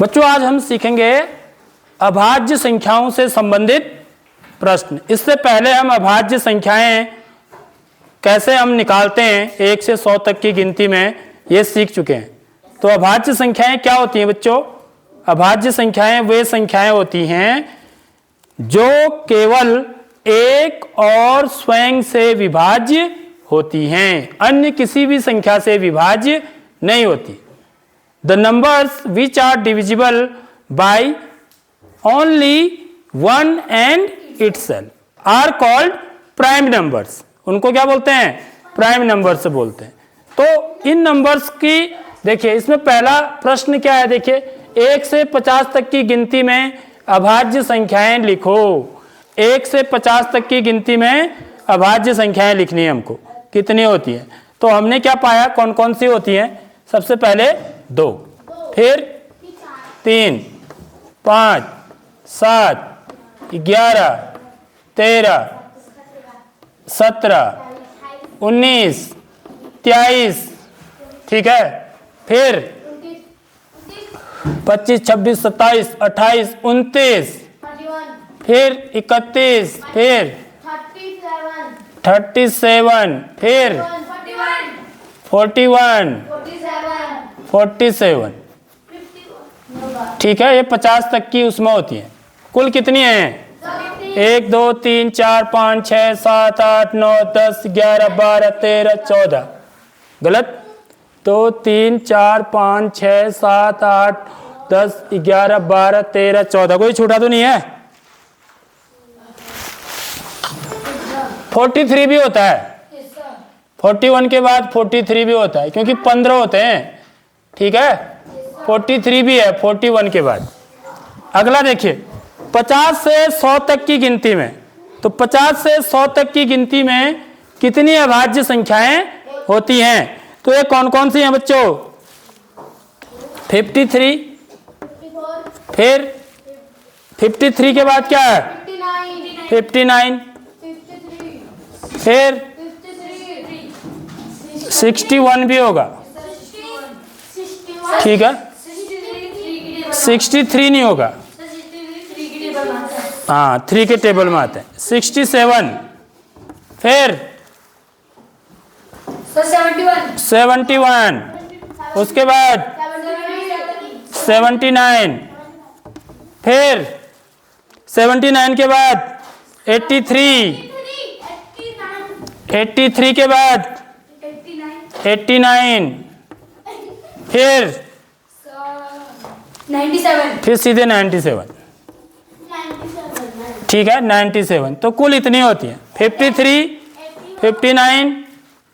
बच्चों आज हम सीखेंगे अभाज्य संख्याओं से संबंधित प्रश्न। इससे पहले हम अभाज्य संख्याएं कैसे हम निकालते हैं 1 से 100 तक की गिनती में ये सीख चुके हैं। तो अभाज्य संख्याएं क्या होती हैं बच्चों? अभाज्य संख्याएं वे संख्याएं होती हैं जो केवल एक और स्वयं से विभाज्य होती हैं, अन्य किसी भी संख्या से विभाज्य नहीं होती। The numbers which are divisible by only one and itself are called prime numbers। उनको क्या बोलते हैं? प्राइम नंबर्स बोलते हैं। तो इन नंबर्स की देखिए, इसमें पहला प्रश्न क्या है? देखिए 1 से 50 तक की गिनती में अभाज्य संख्याएं लिखो। 1 से 50 तक की गिनती में अभाज्य संख्याएं लिखनी है हमको। कितनी होती है? तो हमने क्या पाया, कौन कौन सी होती हैं? सबसे पहले 2, फिर 3, 5, 7, 11, 13, 17, 19, 23, ठीक है, फिर 25, 26, 27, 28, 29, फिर 31, फिर 37, फिर 41, 47, ठीक है। ये 50 तक की उसमें होती है। कुल कितनी है? 1, 2, 3, 4, 5, 6, 7, 8, 9, 10, 11, 12, 13, 14। गलत। 2, 3, 4, 5, 6, 7, 8, 10, 11, 12, 13, 14। कोई छूटा तो नहीं है? 43 भी होता है। 41 के बाद 43 भी होता है, क्योंकि 15 होते हैं, ठीक है। 43 भी है 41 के बाद। अगला देखिए 50 से 100 तक की गिनती में। तो 50 से 100 तक की गिनती में कितनी अभाज्य संख्याएं होती हैं? तो ये कौन कौन सी हैं बच्चों? 53, फिर 53 के बाद क्या है? 59, फिर 61 भी होगा, ठीक है। 63 नहीं होगा, हाँ 3 के टेबल में आते हैं। 67, फिर 71, उसके बाद 79, फिर 79 के बाद 83, 83 के बाद 89, फिर 97, फिर सीधे 97, ठीक है 97। तो कुल इतनी होती है 53, 59,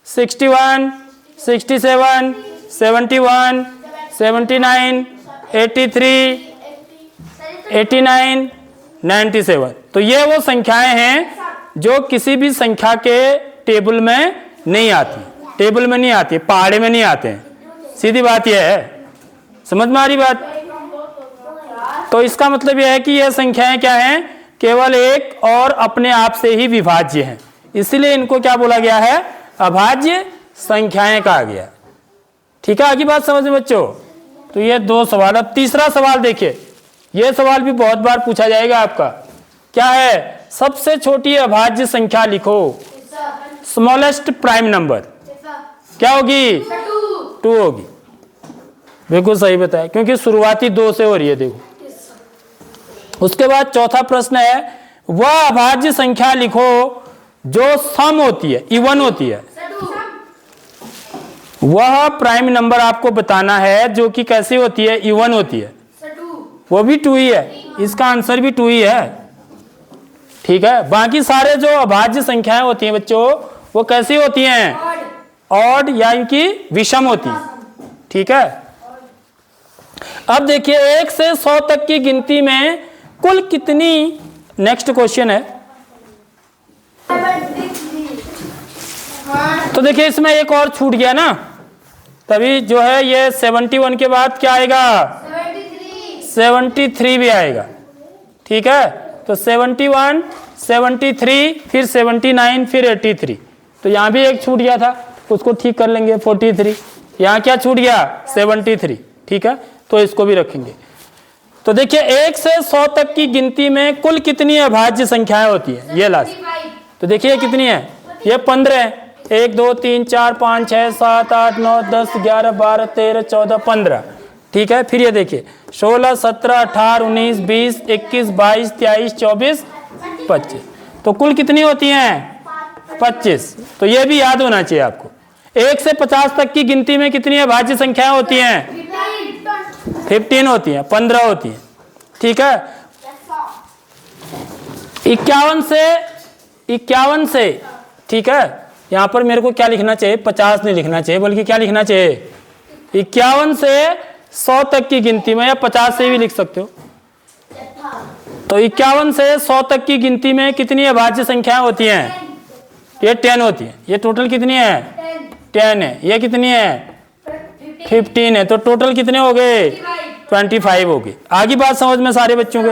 61, 67, 71, 79, 83, 89, 97। तो ये वो संख्याएं हैं जो किसी भी संख्या के टेबल में नहीं आती, टेबल में नहीं आती, पहाड़े में नहीं आते हैं। सीधी बात यह है, समझ में आ रही बात? तो इसका मतलब यह है कि यह संख्याएं क्या हैं? केवल एक और अपने आप से ही विभाज्य हैं, इसलिए इनको क्या बोला गया है? अभाज्य संख्याएं कहा गया, ठीक है। आगे बात समझ में बच्चों? तो ये 2 सवाल। अब तीसरा सवाल देखिए, यह सवाल भी बहुत बार पूछा जाएगा आपका। क्या है? सबसे छोटी अभाज्य संख्या लिखो। स्मॉलेस्ट प्राइम नंबर क्या होगी? 2 होगी। बिल्कुल सही बताया, क्योंकि शुरुआती 2 से हो रही है, देखो। उसके बाद चौथा प्रश्न है, वह अभाज्य संख्या लिखो जो सम होती है, इवन होती है। वह प्राइम नंबर आपको बताना है जो कि कैसी होती है? इवन होती है। वो भी 2 ही है, इसका आंसर भी 2 ही है, ठीक है। बाकी सारे जो अभाज्य संख्याएं होती हैं बच्चों, वो कैसी होती हैं? ऑड, यानी कि विषम होती है, ठीक है। अब देखिए 1 से 100 तक की गिनती में कुल कितनी, नेक्स्ट क्वेश्चन है। तो देखिए इसमें एक और छूट गया ना, तभी जो है ये 71 के बाद क्या आएगा? 73 भी आएगा, ठीक है। तो 71, 73, फिर 79, फिर 83। तो यहाँ भी एक छूट गया था, उसको ठीक कर लेंगे 43। यहाँ क्या छूट गया? 73, ठीक है। तो इसको भी रखेंगे। तो देखिए 1 से 100 तक की गिनती में कुल कितनी अभाज्य संख्याएं होती है, ये लास्ट। तो देखिए कितनी है, ये 15 है। 1 2 3 4 5 6 7 8 9 10 11 12 13 14 15, ठीक है। फिर ये देखिए 16 17 18 19 20 21 22 23 24 25, तो कुल कितनी होती हैं 25। तो ये भी याद होना चाहिए आपको। 1 से 50 तक की गिनती में कितनी अभाज्य संख्याएं होती हैं 15 होती हैं, 15 होती हैं, ठीक है। 51 से, ठीक है, यहां पर मेरे को क्या लिखना चाहिए, 50 नहीं लिखना चाहिए, बल्कि क्या लिखना चाहिए 51 से 100 तक की गिनती में, या 50 से भी लिख सकते हो। तो 51 से 100 तक की गिनती में कितनी अभाज्य संख्याएं होती हैं, ये 10 होती है। ये टोटल कितनी है 10 है। ये कितनी है 15 है। तो टोटल कितने हो गए 25 हो गए। आगे बात समझ में सारे बच्चों के।